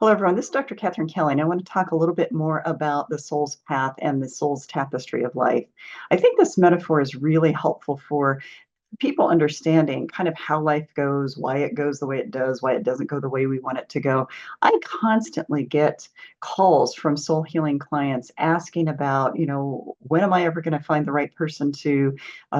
Hello, everyone. This is Dr. Katherine Kelly, and I want to talk a little bit more about the soul's path and the soul's tapestry of life. I think this metaphor is really helpful for people understanding kind of how life goes, why it goes the way it does, why it doesn't go the way we want it to go. I constantly get calls from soul healing clients asking about, when am I ever going to find the right person to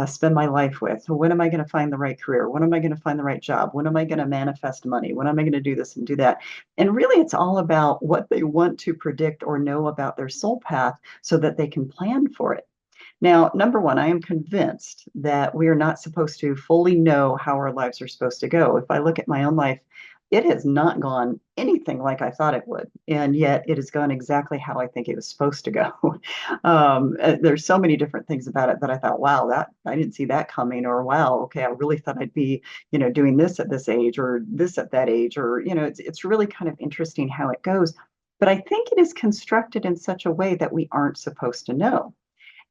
spend my life with? When am I going to find the right career? When am I going to find the right job? When am I going to manifest money? When am I going to do this and do that? And really, it's all about what they want to predict or know about their soul path so that they can plan for it. Now, number one, I am convinced that we are not supposed to fully know how our lives are supposed to go. If I look at my own life, it has not gone anything like I thought it would. And yet it has gone exactly how I think it was supposed to go. There's so many different things about it that I thought, wow, that I didn't see that coming, or wow, okay, I really thought I'd be, doing this at this age or this at that age, or, it's really kind of interesting how it goes. But I think it is constructed in such a way that we aren't supposed to know.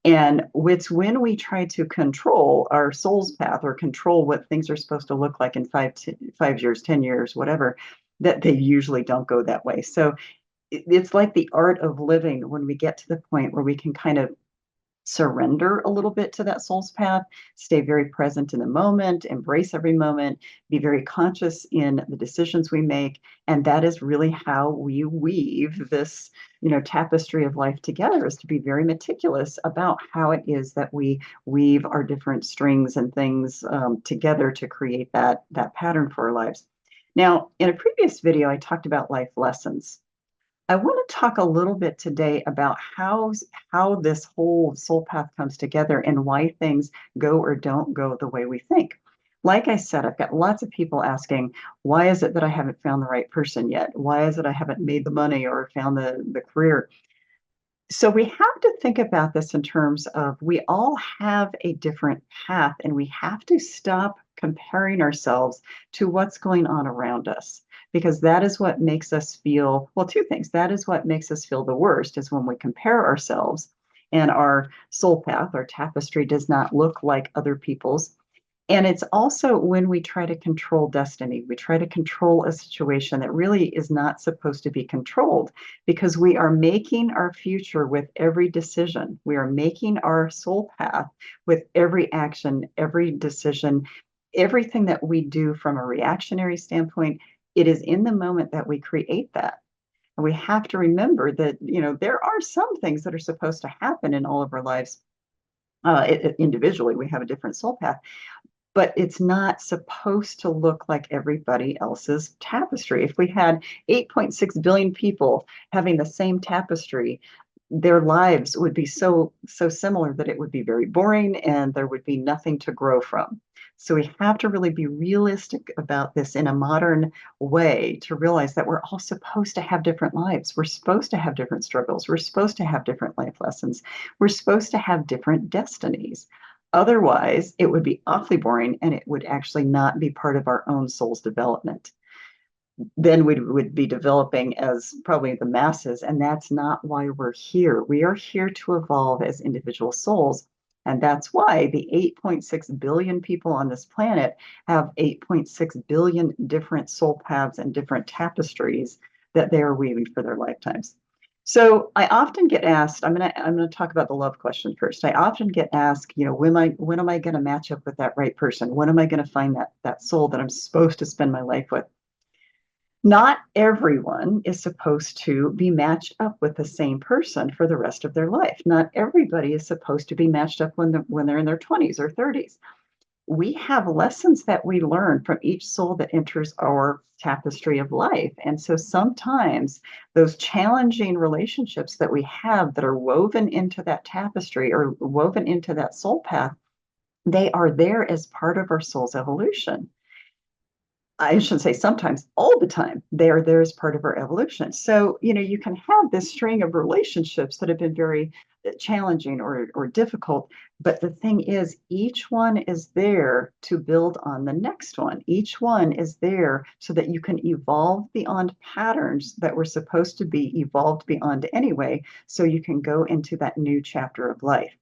And it's when we try to control our soul's path or control what things are supposed to look like in 5 years, 10 years, whatever, that they usually don't go that way. So it's like the art of living when we get to the point where we can kind of surrender a little bit to that soul's path, stay very present in the moment, embrace every moment, be very conscious in the decisions we make. And that is really how we weave this, tapestry of life together, is to be very meticulous about how it is that we weave our different strings and things together to create that pattern for our lives. Now, in a previous video, I talked about life lessons. I want to talk a little bit today about how this whole soul path comes together and why things go or don't go the way we think. Like I said, I've got lots of people asking, why is it that I haven't found the right person yet? Why is it I haven't made the money or found the career? So we have to think about this in terms of we all have a different path, and we have to stop comparing ourselves to what's going on around us, because that is what makes us feel, well, two things. That is what makes us feel the worst, is when we compare ourselves and our soul path, our tapestry, does not look like other people's. And it's also when we try to control destiny, we try to control a situation that really is not supposed to be controlled, because we are making our future with every decision. We are making our soul path with every action, every decision, everything that we do from a reactionary standpoint. It is in the moment that we create that. And we have to remember that, there are some things that are supposed to happen in all of our lives. Individually, we have a different soul path, but it's not supposed to look like everybody else's tapestry. If we had 8.6 billion people having the same tapestry, their lives would be so similar that it would be very boring and there would be nothing to grow from. So we have to really be realistic about this in a modern way, to realize that we're all supposed to have different lives. We're supposed to have different struggles. We're supposed to have different life lessons. We're supposed to have different destinies. Otherwise, it would be awfully boring, and it would actually not be part of our own soul's development. Then we would be developing as probably the masses, and that's not why we're here. We are here to evolve as individual souls, and that's why the 8.6 billion people on this planet have 8.6 billion different soul paths and different tapestries that they are weaving for their lifetimes. So I often get asked, I'm gonna talk about the love question first. I often get asked, when am I going to match up with that right person? When am I going to find that soul that I'm supposed to spend my life with? Not everyone is supposed to be matched up with the same person for the rest of their life. Not everybody is supposed to be matched up when they're in their 20s or 30s. We have lessons that we learn from each soul that enters our tapestry of life. And so sometimes those challenging relationships that we have that are woven into that tapestry or woven into that soul path, they are there as part of our soul's evolution. I shouldn't say sometimes, all the time, they are there as part of our evolution. So, you can have this string of relationships that have been very challenging or difficult. But the thing is, each one is there to build on the next one. Each one is there so that you can evolve beyond patterns that were supposed to be evolved beyond anyway, so you can go into that new chapter of life.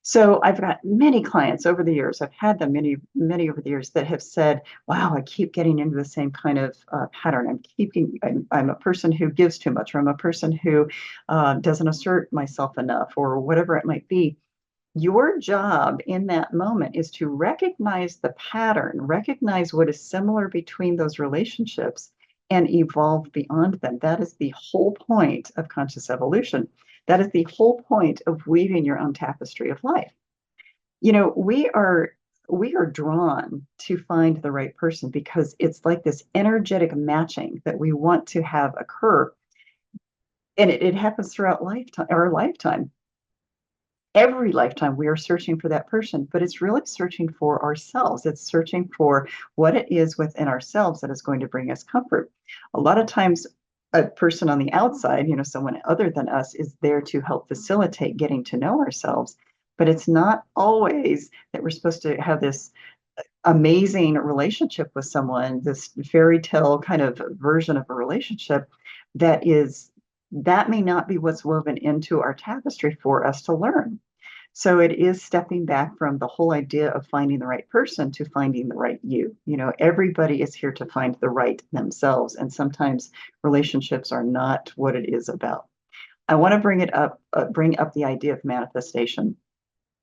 So I've got many clients over the years. I've had them many over the years that have said, "Wow, I keep getting into the same kind of pattern. I'm a person who gives too much, or I'm a person who doesn't assert myself enough, or whatever it might be." Your job in that moment is to recognize the pattern, recognize what is similar between those relationships, and evolve beyond them. That is the whole point of conscious evolution. That is the whole point of weaving your own tapestry of life. You know, we are drawn to find the right person because it's like this energetic matching that we want to have occur. And it happens throughout our lifetime. Every lifetime we are searching for that person, but it's really searching for ourselves. It's searching for what it is within ourselves that is going to bring us comfort. A lot of times, a person on the outside, someone other than us, is there to help facilitate getting to know ourselves. But it's not always that we're supposed to have this amazing relationship with someone, this fairy tale kind of version of a relationship that may not be what's woven into our tapestry for us to learn. So it is stepping back from the whole idea of finding the right person to finding the right you. Everybody is here to find the right themselves, and sometimes relationships are not what it is about. I want to bring up the idea of manifestation.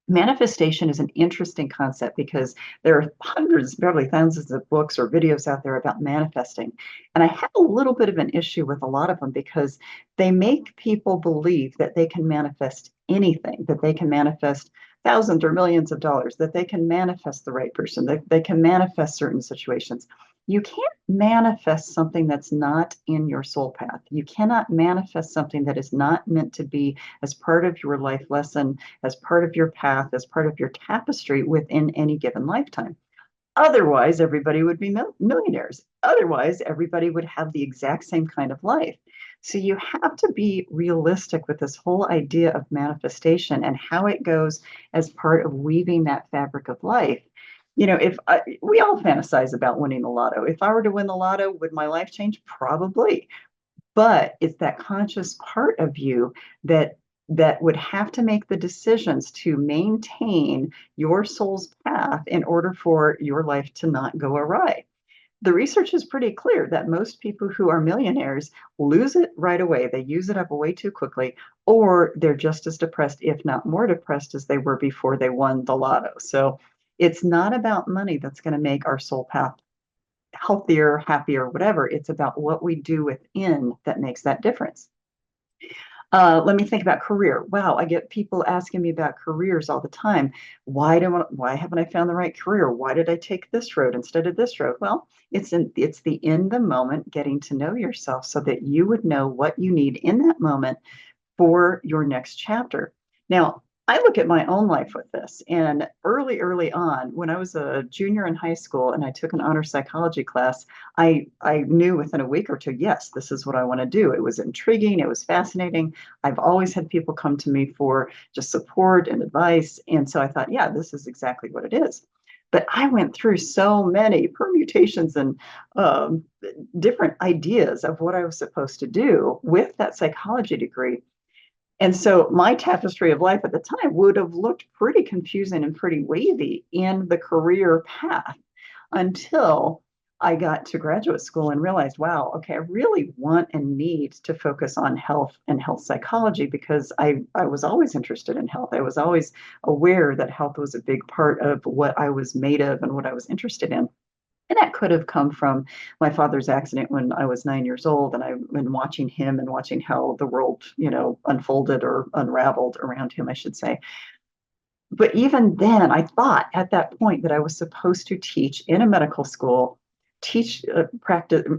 Manifestation is an interesting concept because there are hundreds, probably thousands of books or videos out there about manifesting. And I have a little bit of an issue with a lot of them because they make people believe that they can manifest anything, that they can manifest thousands or millions of dollars, that they can manifest the right person, that they can manifest certain situations. You can't manifest something that's not in your soul path. You cannot manifest something that is not meant to be as part of your life lesson, as part of your path, as part of your tapestry within any given lifetime. Otherwise, everybody would be millionaires. Otherwise, everybody would have the exact same kind of life. So you have to be realistic with this whole idea of manifestation and how it goes as part of weaving that fabric of life. If we all fantasize about winning the lotto. If I were to win the lotto, would my life change? Probably. But it's that conscious part of you that would have to make the decisions to maintain your soul's path in order for your life to not go awry. The research is pretty clear that most people who are millionaires lose it right away. They use it up way too quickly, or they're just as depressed, if not more depressed, as they were before they won the lotto. So it's not about money that's going to make our soul path healthier, happier, whatever. It's about what we do within that makes that difference. Let me think about career. Wow, I get people asking me about careers all the time. Why haven't I found the right career? Why did I take this road instead of this road? Well, it's the in the moment getting to know yourself so that you would know what you need in that moment for your next chapter. Now, I look at my own life with this, and early on, when I was a junior in high school and I took an honor psychology class, I knew within a week or two, yes, this is what I want to do. It was intriguing, it was fascinating. I've always had people come to me for just support and advice, and so I thought, yeah, this is exactly what it is. But I went through so many permutations and um, different ideas of what I was supposed to do with that psychology degree. And so my tapestry of life at the time would have looked pretty confusing and pretty wavy in the career path until I got to graduate school and realized, wow, okay, I really want and need to focus on health and health psychology because I was always interested in health. I was always aware that health was a big part of what I was made of and what I was interested in. And that could have come from my father's accident when I was 9 years old, and I've been watching him and watching how the world, unfolded or unraveled around him, I should say. But even then, I thought at that point that I was supposed to teach in a medical school, teach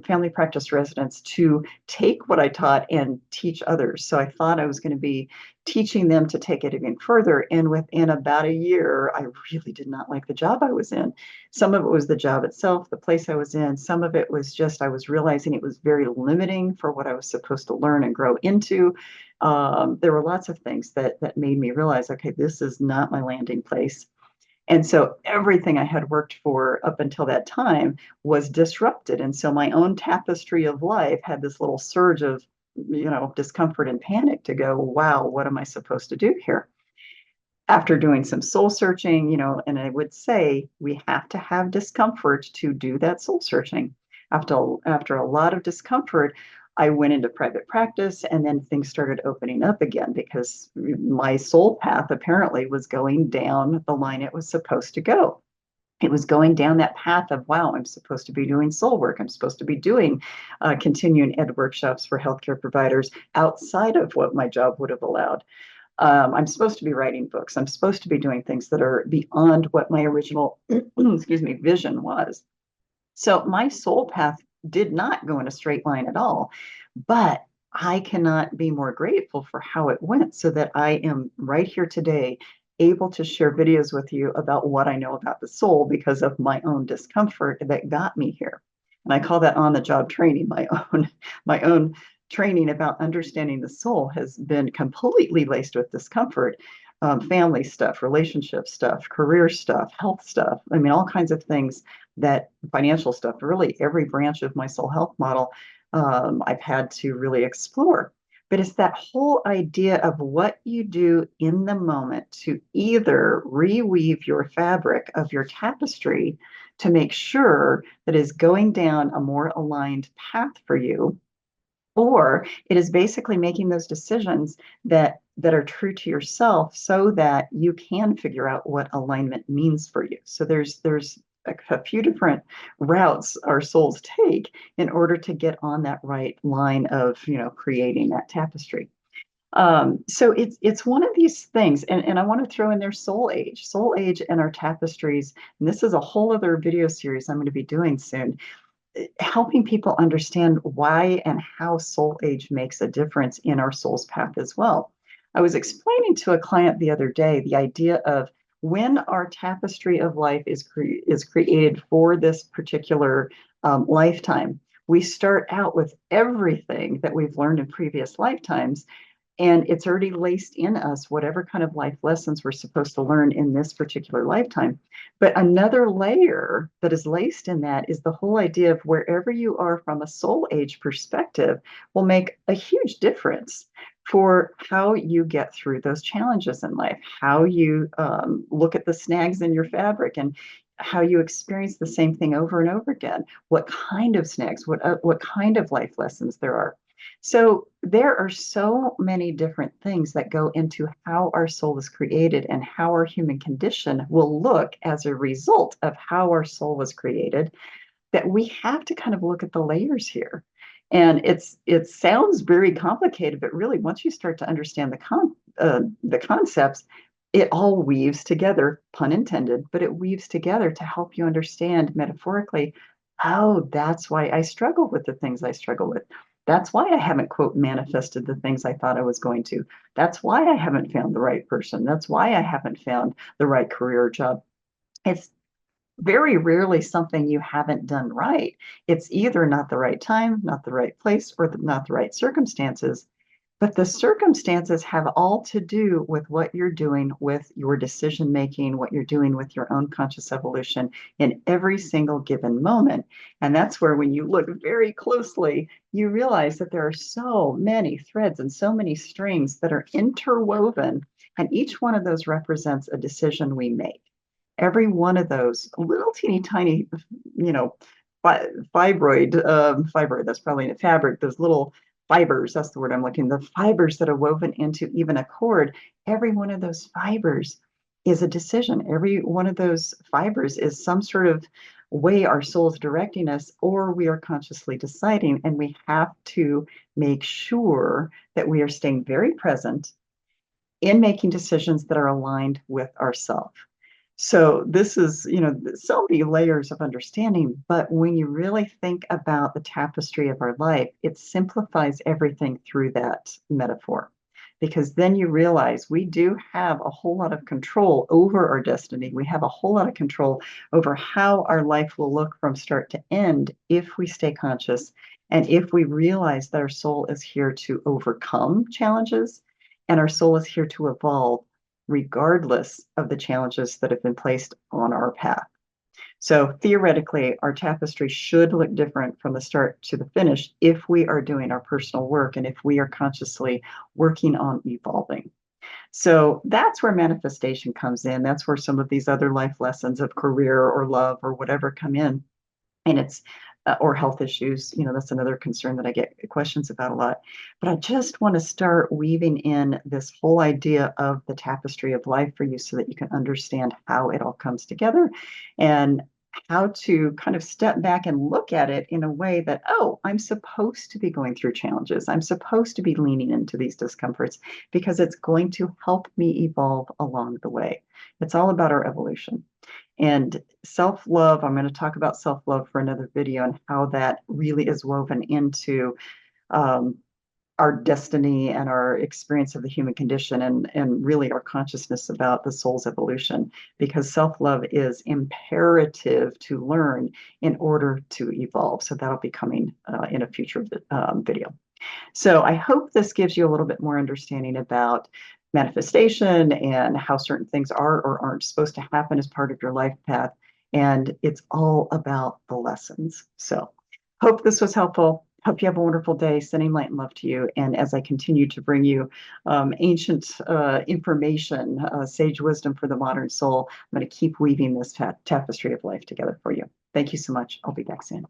family practice residents to take what I taught and teach others. So I thought I was going to be teaching them to take it even further. And within about a year, I really did not like the job I was in. Some of it was the job itself, the place I was in. Some of it was just I was realizing it was very limiting for what I was supposed to learn and grow into. There were lots of things that made me realize, okay, this is not my landing place. And so everything I had worked for up until that time was disrupted. And so my own tapestry of life had this little surge of, discomfort and panic to go, wow, what am I supposed to do here? After doing some soul searching, and I would say we have to have discomfort to do that soul searching. After a lot of discomfort, I went into private practice and then things started opening up again because my soul path apparently was going down the line it was supposed to go. It was going down that path of, wow, I'm supposed to be doing soul work. I'm supposed to be doing continuing ed workshops for healthcare providers outside of what my job would have allowed. I'm supposed to be writing books. I'm supposed to be doing things that are beyond what my original, excuse me, vision was. So my soul path did not go in a straight line at all, but I cannot be more grateful for how it went so that I am right here today able to share videos with you about what I know about the soul because of my own discomfort that got me here. And I call that on the job training. My own training about understanding the soul has been completely laced with discomfort. Family stuff, relationship stuff, career stuff, health stuff. I mean, all kinds of things, that financial stuff, really every branch of my soul health model, I've had to really explore. But it's that whole idea of what you do in the moment to either reweave your fabric of your tapestry to make sure that is going down a more aligned path for you, or it is basically making those decisions that are true to yourself so that you can figure out what alignment means for you. So there's a few different routes our souls take in order to get on that right line of creating that tapestry. So it's one of these things, and I want to throw in there soul age and our tapestries. And this is a whole other video series I'm going to be doing soon, helping people understand why and how soul age makes a difference in our soul's path as well. I was explaining to a client the other day the idea of when our tapestry of life is created for this particular lifetime. We start out with everything that we've learned in previous lifetimes, and it's already laced in us whatever kind of life lessons we're supposed to learn in this particular lifetime. But another layer that is laced in that is the whole idea of wherever you are from a soul age perspective will make a huge difference for how you get through those challenges in life, how you look at the snags in your fabric, and how you experience the same thing over and over again. What kind of snags, what kind of life lessons there are. So there are so many different things that go into how our soul is created and how our human condition will look as a result of how our soul was created, that we have to kind of look at the layers here. And it sounds very complicated, but really once you start to understand the concepts, it all weaves together, pun intended, but it weaves together to help you understand metaphorically, oh, that's why I struggle with the things I struggle with. That's why I haven't, quote, manifested the things I thought I was going to. That's why I haven't found the right person. That's why I haven't found the right career or job. It's very rarely something you haven't done right. It's either not the right time, not the right place, or not the right circumstances. But the circumstances have all to do with what you're doing with your decision making, what you're doing with your own conscious evolution in every single given moment. And that's where, when you look very closely, you realize that there are so many threads and so many strings that are interwoven. And each one of those represents a decision we make. Every one of those little teeny tiny, fibroid, that's probably in a fabric, those little fibers, that's the word I'm looking, the fibers that are woven into even a cord, every one of those fibers is a decision. Every one of those fibers is some sort of way our soul is directing us, or we are consciously deciding, and we have to make sure that we are staying very present in making decisions that are aligned with ourselves. So this is, so many layers of understanding, but when you really think about the tapestry of our life, it simplifies everything through that metaphor. Because then you realize we do have a whole lot of control over our destiny. We have a whole lot of control over how our life will look from start to end if we stay conscious and if we realize that our soul is here to overcome challenges and our soul is here to evolve regardless of the challenges that have been placed on our path. So theoretically, our tapestry should look different from the start to the finish if we are doing our personal work and if we are consciously working on evolving. So that's where manifestation comes in. That's where some of these other life lessons of career or love or whatever come in. And it's or health issues, that's another concern that I get questions about a lot. But I just want to start weaving in this whole idea of the tapestry of life for you so that you can understand how it all comes together and how to kind of step back and look at it in a way that, oh, I'm supposed to be going through challenges. I'm supposed to be leaning into these discomforts because it's going to help me evolve along the way. It's all about our evolution. And self love, I'm going to talk about self love for another video and how that really is woven into um, our destiny and our experience of the human condition and really our consciousness about the soul's evolution, because self love is imperative to learn in order to evolve. So that'll be coming in a future video. So I hope this gives you a little bit more understanding about manifestation and how certain things are or aren't supposed to happen as part of your life path. And it's all about the lessons. So hope this was helpful. Hope you have a wonderful day. Sending light and love to you. And as I continue to bring you ancient information, sage wisdom for the modern soul, I'm going to keep weaving this tapestry of life together for you. Thank you so much. I'll be back soon.